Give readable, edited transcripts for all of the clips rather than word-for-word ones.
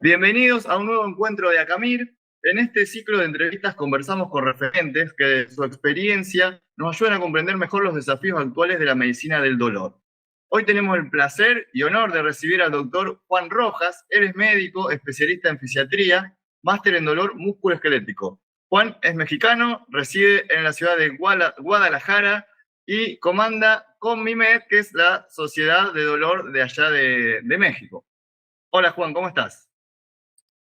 Bienvenidos a un nuevo encuentro de Acamir. En este ciclo de entrevistas conversamos con referentes que de su experiencia nos ayudan a comprender mejor los desafíos actuales de la medicina del dolor. Hoy tenemos el placer y honor de recibir al doctor Juan Rojas. Él es médico, especialista en fisiatría, máster en dolor musculoesquelético. Juan es mexicano, reside en la ciudad de Guadalajara y comanda CONMIMED, que es la Sociedad de Dolor de allá de México. Hola Juan, ¿cómo estás?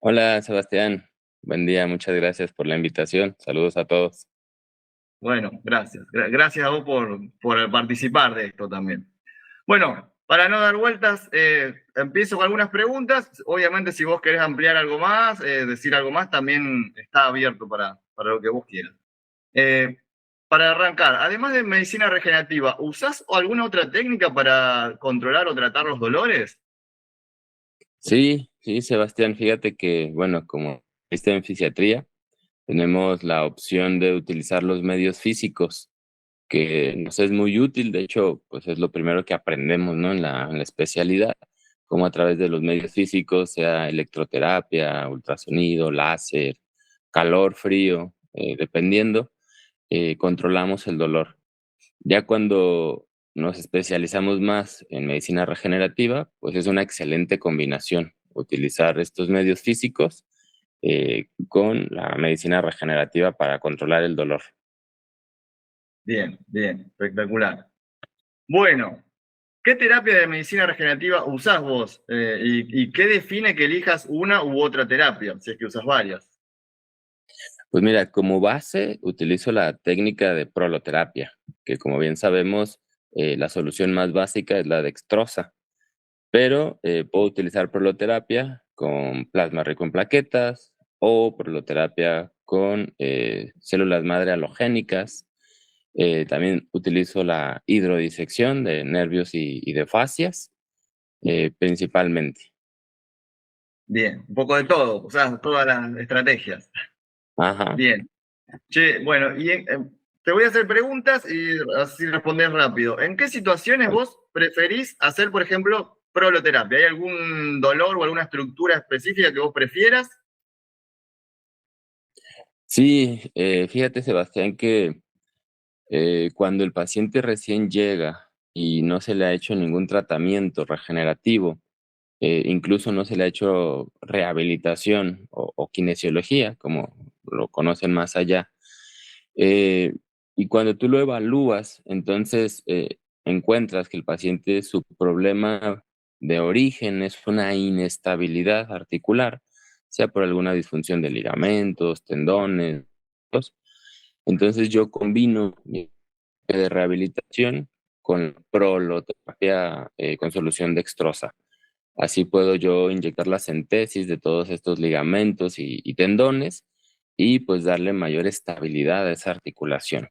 Hola Sebastián, buen día, muchas gracias por la invitación. Saludos a todos. Bueno, gracias. Gracias a vos por participar de esto también. Bueno, para no dar vueltas, empiezo con algunas preguntas. Obviamente, si vos querés ampliar algo más, decir algo más, también está abierto para lo que vos quieras. Eh, para arrancar, además de medicina regenerativa, ¿usás alguna otra técnica para controlar o tratar los dolores? Sí, Sebastián, fíjate que, bueno, como está en fisiatría, tenemos la opción de utilizar los medios físicos, que nos es muy útil. De hecho, pues es lo primero que aprendemos, ¿no? En la especialidad, como a través de los medios físicos, sea electroterapia, ultrasonido, láser, calor, frío, dependiendo, controlamos el dolor. Ya cuando nos especializamos más en medicina regenerativa, pues es una excelente combinación utilizar estos medios físicos con la medicina regenerativa para controlar el dolor. Bien, bien, espectacular. Bueno, ¿qué terapia de medicina regenerativa usás vos? ¿Y qué define que elijas una u otra terapia, si es que usás varias? Pues mira, como base utilizo la técnica de proloterapia, que como bien sabemos, la solución más básica es la dextrosa, pero puedo utilizar proloterapia con plasma rico en plaquetas o proloterapia con células madre halogénicas. También utilizo la hidrodisección de nervios y de fascias, principalmente. Bien, un poco de todo, usás todas las estrategias. Ajá. Bien. Che, bueno, te voy a hacer preguntas y así respondés rápido. ¿En qué situaciones vos preferís hacer, por ejemplo, proloterapia? ¿Hay algún dolor o alguna estructura específica que vos prefieras? Sí, fíjate, Sebastián, que cuando el paciente recién llega y no se le ha hecho ningún tratamiento regenerativo, incluso no se le ha hecho rehabilitación o kinesiología, como lo conocen más allá. Eh, y cuando tú lo evalúas, entonces encuentras que el paciente, su problema de origen es una inestabilidad articular, sea por alguna disfunción de ligamentos, tendones. Entonces yo combino mi de rehabilitación con proloterapia con solución dextrosa. Así puedo yo inyectar la centesis de todos estos ligamentos y tendones y pues darle mayor estabilidad a esa articulación.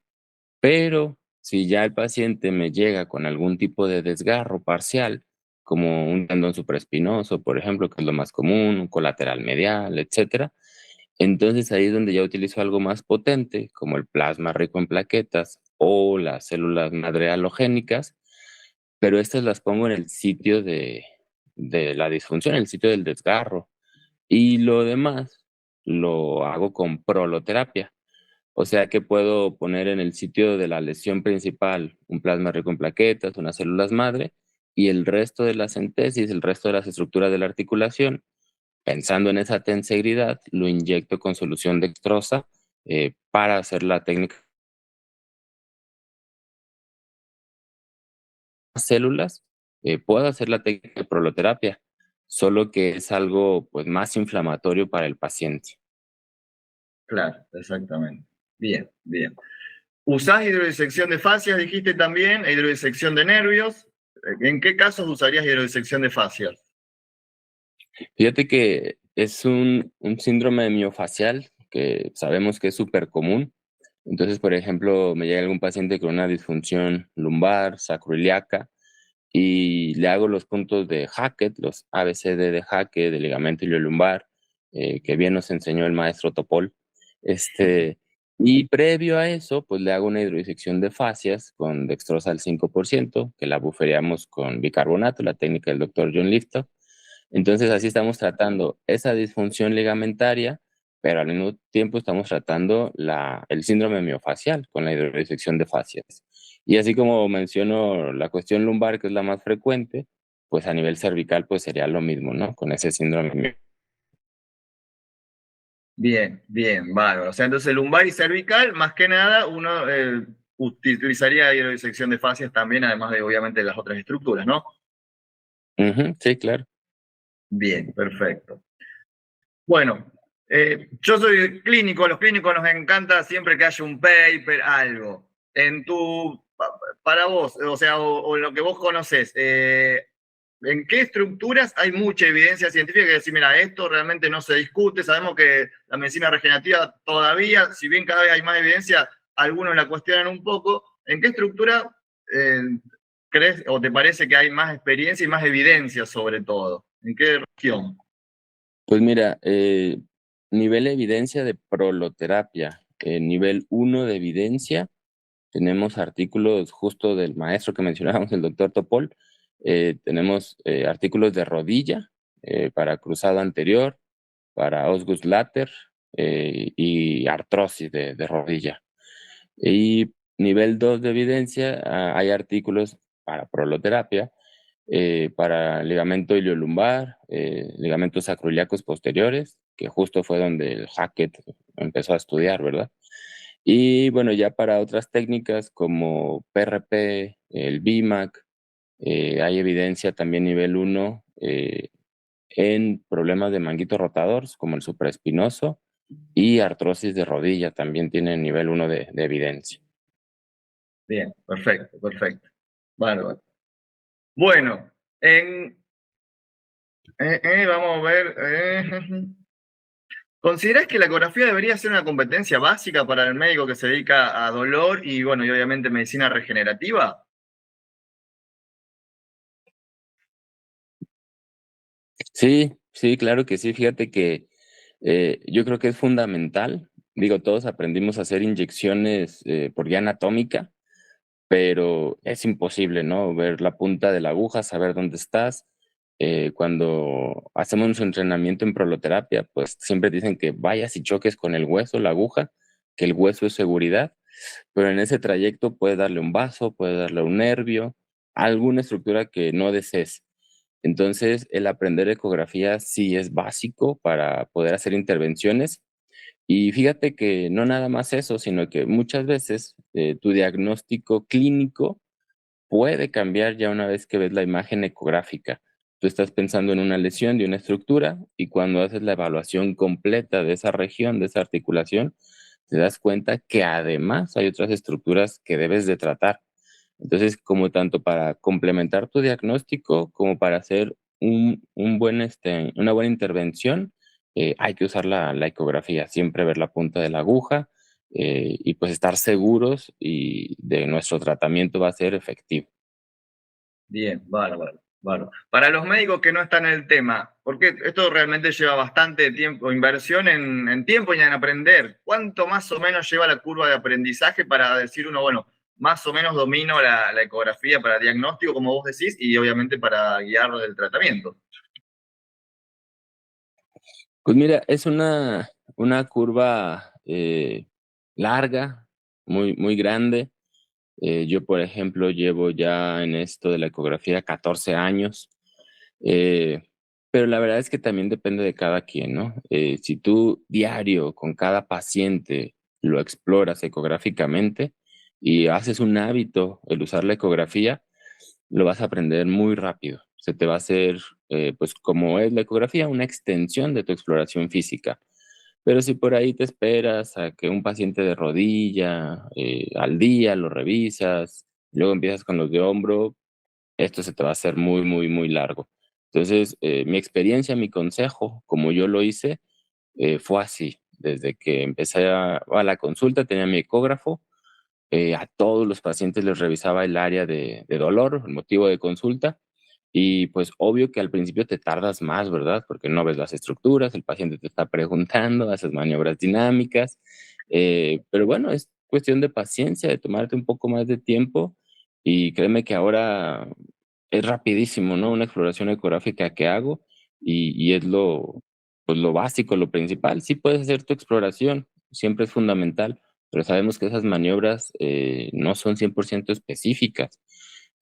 Pero si ya el paciente me llega con algún tipo de desgarro parcial, como un tendón supraespinoso, por ejemplo, que es lo más común, un colateral medial, etcétera, entonces ahí es donde ya utilizo algo más potente, como el plasma rico en plaquetas o las células madre halogénicas, pero estas las pongo en el sitio de la disfunción, el sitio del desgarro. Y lo demás lo hago con proloterapia. O sea que puedo poner en el sitio de la lesión principal un plasma rico en plaquetas, unas células madre, y el resto de la centesis, el resto de las estructuras de la articulación, pensando en esa tensegridad, lo inyecto con solución dextrosa para hacer la técnica de células. Puedo hacer la técnica de proloterapia, solo que es algo pues más inflamatorio para el paciente. Claro, exactamente. Bien, bien. ¿Usás hidrodisección de fascias, dijiste también, e hidrodisección de nervios? ¿En qué casos usarías hidrodisección de fascias? Fíjate que es un síndrome miofacial que sabemos que es súper común. Entonces, por ejemplo, me llega algún paciente con una disfunción lumbar, sacroiliaca, y le hago los puntos de Hackett, los ABCD de Hackett, de ligamento iliolumbar, que bien nos enseñó el maestro Topol. Y previo a eso, pues le hago una hidrodisección de fascias con dextrosa al 5%, que la buferiamos con bicarbonato, la técnica del doctor John Lifton. Entonces, así estamos tratando esa disfunción ligamentaria, pero al mismo tiempo estamos tratando el síndrome miofacial con la hidrodisección de fascias. Y así como menciono la cuestión lumbar, que es la más frecuente, pues a nivel cervical pues sería lo mismo, ¿no? Con ese síndrome. Bien, bien, bárbaro. O sea, entonces lumbar y cervical, más que nada, uno utilizaría hidrodisección de fascias también, además de obviamente las otras estructuras, ¿no? Ujú, sí, claro. Bien, perfecto. Bueno, yo soy clínico, los clínicos nos encanta siempre que haya un paper, algo. Para vos, o sea, o lo que vos conocés, ¿en qué estructuras hay mucha evidencia científica que decir, mira, esto realmente no se discute? Sabemos que la medicina regenerativa todavía, si bien cada vez hay más evidencia, algunos la cuestionan un poco. ¿En qué estructura eh, crees o te parece que hay más experiencia y más evidencia sobre todo? ¿En qué región? Pues mira, nivel de evidencia de proloterapia, nivel uno de evidencia, tenemos artículos justo del maestro que mencionábamos, el doctor Topol, tenemos artículos de rodilla para cruzado anterior, para Osgus Later y artrosis de rodilla. Y nivel 2 de evidencia, hay artículos para proloterapia, para ligamento iliolumbar, ligamentos sacroiliacos posteriores, que justo fue donde el Hackett empezó a estudiar, ¿verdad? Y bueno, ya para otras técnicas como PRP, el BIMAC, hay evidencia también nivel uno en problemas de manguito rotador, como el supraespinoso, y artrosis de rodilla también tienen nivel uno de evidencia. Bien, perfecto, perfecto. Bárbaro. Bueno, vamos a ver. ¿Considerás que la ecografía debería ser una competencia básica para el médico que se dedica a dolor y, bueno, y obviamente medicina regenerativa? Sí, sí, claro que sí. Fíjate que yo creo que es fundamental. Digo, todos aprendimos a hacer inyecciones por guía anatómica, pero es imposible, ¿no? Ver la punta de la aguja, saber dónde estás. Cuando hacemos un entrenamiento en proloterapia, pues siempre dicen que vayas y choques con el hueso, la aguja, que el hueso es seguridad, pero en ese trayecto puedes darle un vaso, puedes darle un nervio, alguna estructura que no desees. Entonces, el aprender ecografía sí es básico para poder hacer intervenciones. Y fíjate que no nada más eso, sino que muchas veces tu diagnóstico clínico puede cambiar ya una vez que ves la imagen ecográfica. Tú estás pensando en una lesión de una estructura y cuando haces la evaluación completa de esa región, de esa articulación, te das cuenta que además hay otras estructuras que debes de tratar. Entonces, como tanto para complementar tu diagnóstico como para hacer una buena intervención, hay que usar la ecografía, siempre ver la punta de la aguja y pues estar seguros y de nuestro tratamiento va a ser efectivo. Bien, bárbaro, bárbaro. Para los médicos que no están en el tema, porque esto realmente lleva bastante tiempo, inversión en tiempo y en aprender. ¿Cuánto más o menos lleva la curva de aprendizaje para decir uno, bueno, más o menos domino la ecografía para diagnóstico, como vos decís, y obviamente para guiar el tratamiento? Pues mira, es una curva larga, muy grande. Yo, por ejemplo, llevo ya en esto de la ecografía 14 años, eh, pero la verdad es que también depende de cada quien, ¿no? Si tú diario con cada paciente lo exploras ecográficamente y haces un hábito el usar la ecografía, lo vas a aprender muy rápido. Se te va a hacer, pues como es la ecografía, una extensión de tu exploración física. Pero si por ahí te esperas a que un paciente de rodilla, al día lo revisas, luego empiezas con los de hombro, esto se te va a hacer muy largo. Entonces, mi experiencia, mi consejo, como yo lo hice, fue así. Desde que empecé a la consulta, tenía mi ecógrafo, a todos los pacientes les revisaba el área de dolor, el motivo de consulta, y pues obvio que al principio te tardas más, ¿verdad? Porque no ves las estructuras, el paciente te está preguntando, haces maniobras dinámicas, pero bueno, es cuestión de paciencia, de tomarte un poco más de tiempo y créeme que ahora es rapidísimo, ¿no? Una exploración ecográfica que hago y es pues lo básico, lo principal. Sí puedes hacer tu exploración, siempre es fundamental, pero sabemos que esas maniobras no son 100% específicas.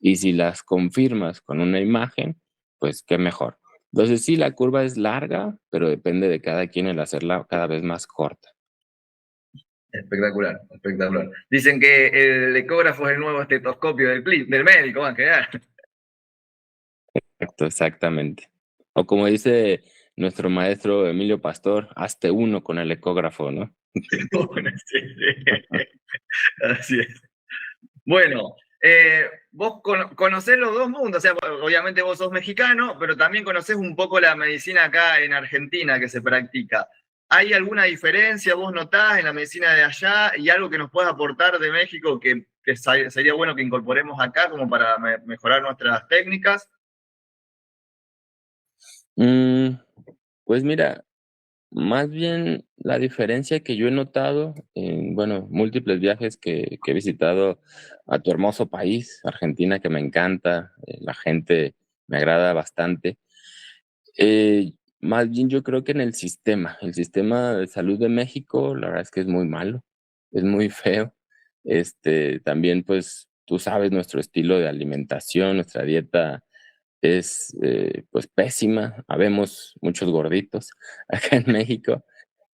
Y si las confirmas con una imagen, pues qué mejor. Entonces sí, la curva es larga, pero depende de cada quien el hacerla cada vez más corta. Espectacular, espectacular. Dicen que el ecógrafo es el nuevo estetoscopio del médico, en general. Exacto, exactamente. O como dice nuestro maestro Emilio Pastor, hazte uno con el ecógrafo, ¿no? Bueno, sí, sí. Así es. Bueno, vos conocés los dos mundos, o sea, obviamente vos sos mexicano, pero también conocés un poco la medicina acá en Argentina que se practica. ¿Hay alguna diferencia vos notás en la medicina de allá y algo que nos pueda aportar de México que sería bueno que incorporemos acá como para mejorar nuestras técnicas? Mm, pues mira, más bien la diferencia que yo he notado en, bueno, múltiples viajes que he visitado a tu hermoso país, Argentina, que me encanta, la gente me agrada bastante. Más bien yo creo que en el sistema de salud de México, la verdad es que es muy malo, es muy feo. También, pues, tú sabes nuestro estilo de alimentación, nuestra dieta es, pues, pésima. Habemos muchos gorditos acá en México,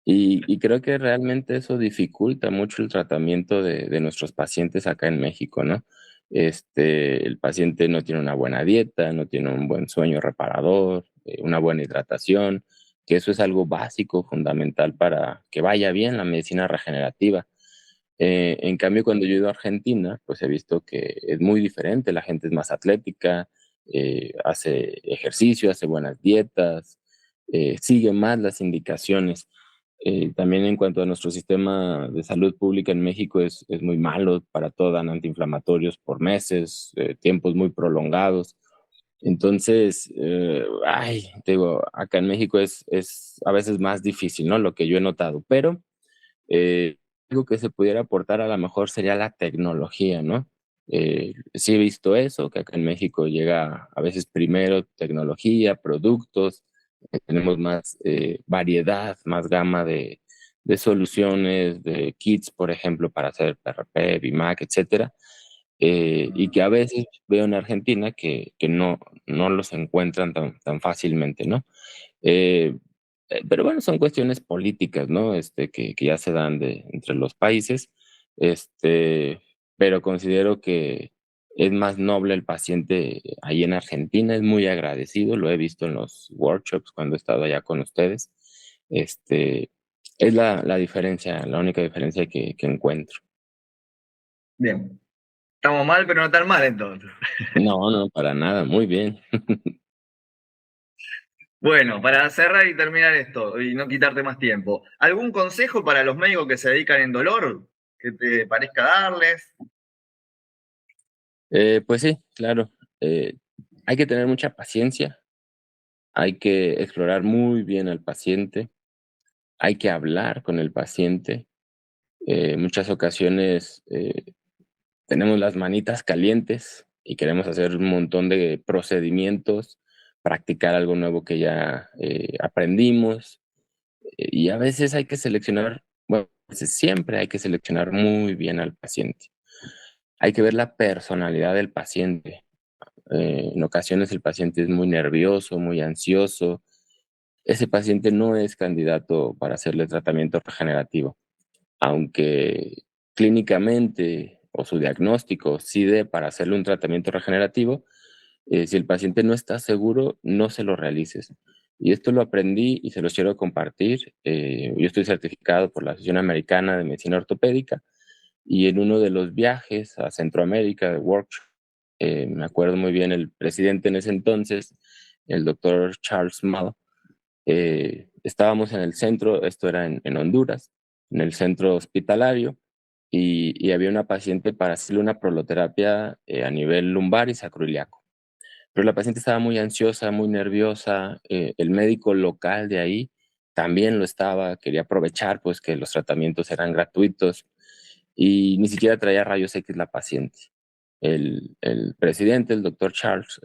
y creo que realmente eso dificulta mucho el tratamiento de nuestros pacientes acá en México, ¿no? El paciente no tiene una buena dieta, no tiene un buen sueño reparador, una buena hidratación, que eso es algo básico, fundamental para que vaya bien la medicina regenerativa. En cambio, cuando yo he ido a Argentina, pues he visto que es muy diferente, la gente es más atlética, hace ejercicio, hace buenas dietas, sigue más las indicaciones. También en cuanto a nuestro sistema de salud pública en México es muy malo, para todo dan antiinflamatorios por meses, tiempos muy prolongados. Entonces, ay, te digo, acá en México es a veces más difícil, ¿no? Lo que yo he notado, pero eh, algo que se pudiera aportar a lo mejor sería la tecnología, ¿no? Sí he visto eso, que acá en México llega a veces primero tecnología, productos, tenemos más variedad, más gama de soluciones, de kits, por ejemplo, para hacer PRP, BIMAC, etcétera, y que a veces veo en Argentina que no los encuentran tan fácilmente, ¿no? Eh, pero bueno, son cuestiones políticas, ¿no? Que ya se dan entre los países, este, pero considero que es más noble el paciente ahí en Argentina, es muy agradecido, lo he visto en los workshops cuando he estado allá con ustedes. Este, es la diferencia, la única diferencia que encuentro. Bien. Estamos mal, pero no tan mal entonces. No, no, para nada, muy bien. Bueno, para cerrar y terminar esto y no quitarte más tiempo, ¿algún consejo para los médicos que se dedican en dolor que te parezca darles? Pues sí, claro. eh, Hay que tener mucha paciencia, hay que explorar muy bien al paciente, hay que hablar con el paciente. Muchas ocasiones tenemos las manitas calientes y queremos hacer un montón de procedimientos, practicar algo nuevo que ya aprendimos. Y a veces hay que seleccionar, bueno, siempre hay que seleccionar muy bien al paciente. Hay que ver la personalidad del paciente. En ocasiones el paciente es muy nervioso, muy ansioso. Ese paciente no es candidato para hacerle tratamiento regenerativo, aunque clínicamente o su diagnóstico sí dé para hacerle un tratamiento regenerativo. Si el paciente no está seguro, no se lo realices. Y esto lo aprendí y se los quiero compartir. Yo estoy certificado por la Asociación Americana de Medicina Ortopédica, y en uno de los viajes a Centroamérica de workshop, me acuerdo muy bien, el presidente en ese entonces, el doctor Charles Mao, estábamos en el centro, esto era en Honduras, en el centro hospitalario, y había una paciente para hacerle una proloterapia a nivel lumbar y sacroiliaco. Pero la paciente estaba muy ansiosa, muy nerviosa, el médico local de ahí también lo estaba, quería aprovechar pues que los tratamientos eran gratuitos, y ni siquiera traía rayos X la paciente. el presidente, el doctor Charles,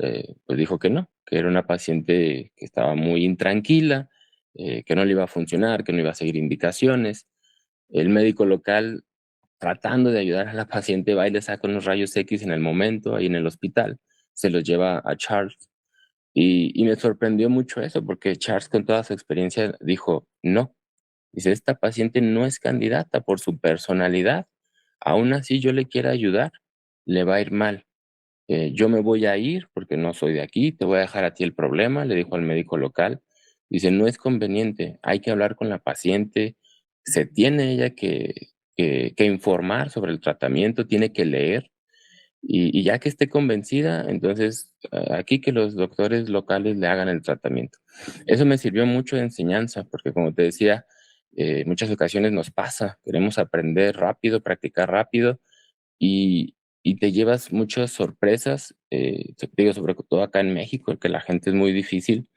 pues dijo que no, que era una paciente que estaba muy intranquila, que no le iba a funcionar, que no iba a seguir indicaciones. El médico local, tratando de ayudar a la paciente, va y le saca unos rayos X en el momento, ahí en el hospital, se los lleva a Charles. Y me sorprendió mucho eso, porque Charles, con toda su experiencia, dijo, no, dice, esta paciente no es candidata por su personalidad, aún así yo le quiero ayudar, le va a ir mal. Yo me voy a ir porque no soy de aquí, te voy a dejar a ti el problema, le dijo al médico local. Dice, no es conveniente, hay que hablar con la paciente, se tiene ella que informar sobre el tratamiento, tiene que leer, y ya que esté convencida, entonces aquí que los doctores locales le hagan el tratamiento. Eso me sirvió mucho de enseñanza, porque como te decía, muchas ocasiones nos pasa, queremos aprender rápido, practicar rápido, y, y te llevas muchas sorpresas, te digo, sobre todo acá en México, que la gente es muy difícil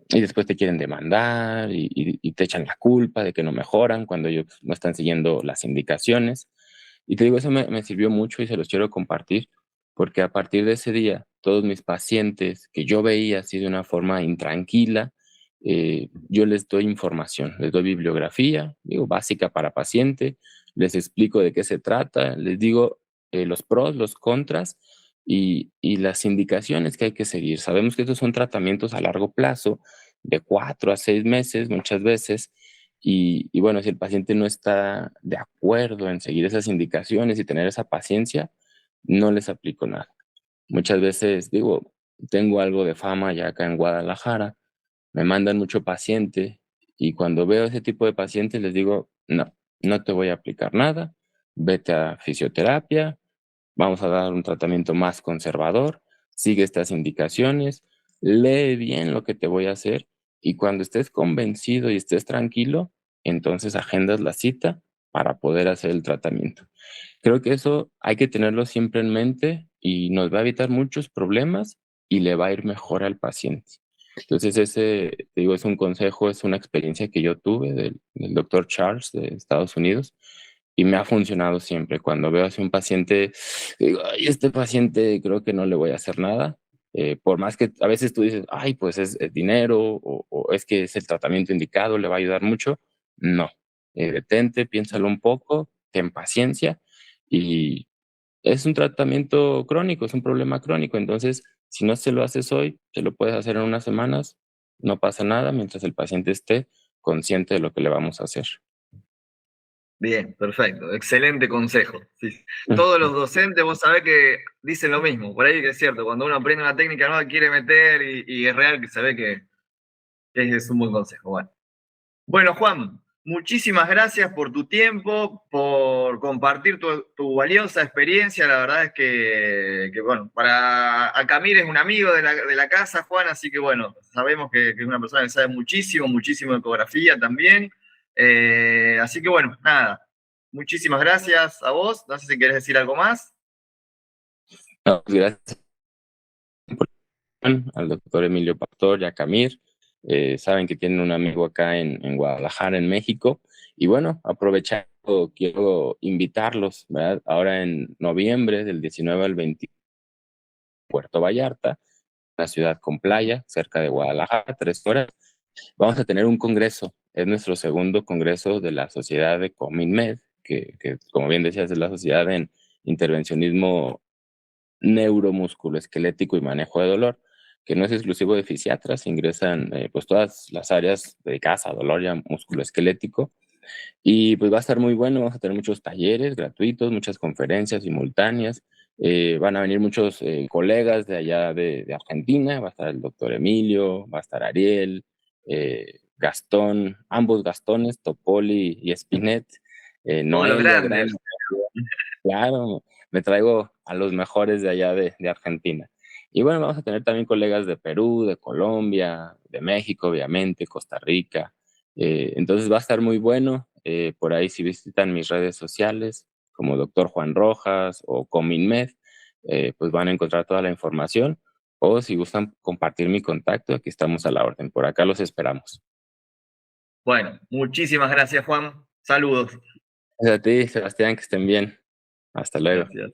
y después te quieren demandar y te echan la culpa de que no mejoran cuando ellos no están siguiendo las indicaciones. Y te digo, eso me sirvió mucho y se los quiero compartir, porque a partir de ese día, todos mis pacientes que yo veía así de una forma intranquila, yo les doy información, les doy bibliografía, digo, básica para paciente, les explico de qué se trata, les digo los pros, los contras y las indicaciones que hay que seguir. Sabemos que estos son tratamientos a largo plazo, de 4 a 6 meses muchas veces, y bueno, si el paciente no está de acuerdo en seguir esas indicaciones y tener esa paciencia, no les aplico nada. Muchas veces digo, tengo algo de fama ya acá en Guadalajara, me mandan mucho paciente y cuando veo ese tipo de pacientes les digo, no, no te voy a aplicar nada, vete a fisioterapia, vamos a dar un tratamiento más conservador, sigue estas indicaciones, lee bien lo que te voy a hacer y cuando estés convencido y estés tranquilo, entonces agendas la cita para poder hacer el tratamiento. Creo que eso hay que tenerlo siempre en mente y nos va a evitar muchos problemas y le va a ir mejor al paciente. Entonces ese, te digo, es un consejo, es una experiencia que yo tuve del doctor Charles de Estados Unidos y me ha funcionado siempre. Cuando veo así un paciente, digo, ay, este paciente creo que no le voy a hacer nada. Por más que a veces tú dices, ay, pues es dinero o es que es el tratamiento indicado, le va a ayudar mucho. No, detente, piénsalo un poco, ten paciencia y es un tratamiento crónico, es un problema crónico. Entonces, si no se lo haces hoy, se lo puedes hacer en unas semanas, no pasa nada mientras el paciente esté consciente de lo que le vamos a hacer. Bien, perfecto. Excelente consejo. Sí. Todos los docentes, vos sabés que dicen lo mismo. Por ahí que es cierto, cuando uno aprende una técnica nueva, quiere meter y es real que se ve que es un buen consejo. Bueno, Juan, muchísimas gracias por tu tiempo, por compartir tu valiosa experiencia. La verdad es bueno, para Acamir es un amigo de la casa, Juan, así que bueno, sabemos que es una persona que sabe muchísimo, muchísimo de ecografía también. Así que bueno, nada, muchísimas gracias a vos. No sé si querés decir algo más. No, pues gracias al doctor Emilio Pastor y a Camir. Saben que tienen un amigo acá en Guadalajara, en México. Y bueno, aprovechando, quiero invitarlos, ¿verdad? Ahora en noviembre, del 19 al 20, Puerto Vallarta, una ciudad con playa, cerca de Guadalajara, 3 horas. Vamos a tener un congreso, es nuestro segundo congreso de la Sociedad de Cominmed, que como bien decías, es la Sociedad en Intervencionismo Neuromusculoesquelético y Manejo de Dolor, que no es exclusivo de fisiatras, ingresan pues todas las áreas dedicadas a dolor ya musculoesquelético, y pues va a estar muy bueno, vamos a tener muchos talleres gratuitos, muchas conferencias simultáneas, van a venir muchos colegas de allá de Argentina, va a estar el doctor Emilio, va a estar Ariel, Gastón, ambos Gastones, Topoli y Spinet, Todos los Noelia, gran, grandes. claro, me traigo a los mejores de allá de Argentina. Y bueno, vamos a tener también colegas de Perú, de Colombia, de México, obviamente, Costa Rica. Entonces va a estar muy bueno. Por ahí si visitan mis redes sociales, como Doctor Juan Rojas o Cominmed, pues van a encontrar toda la información. O si gustan compartir mi contacto, aquí estamos a la orden. Por acá los esperamos. Bueno, muchísimas gracias, Juan. Saludos. Gracias a ti, Sebastián, que estén bien. Hasta luego. Gracias.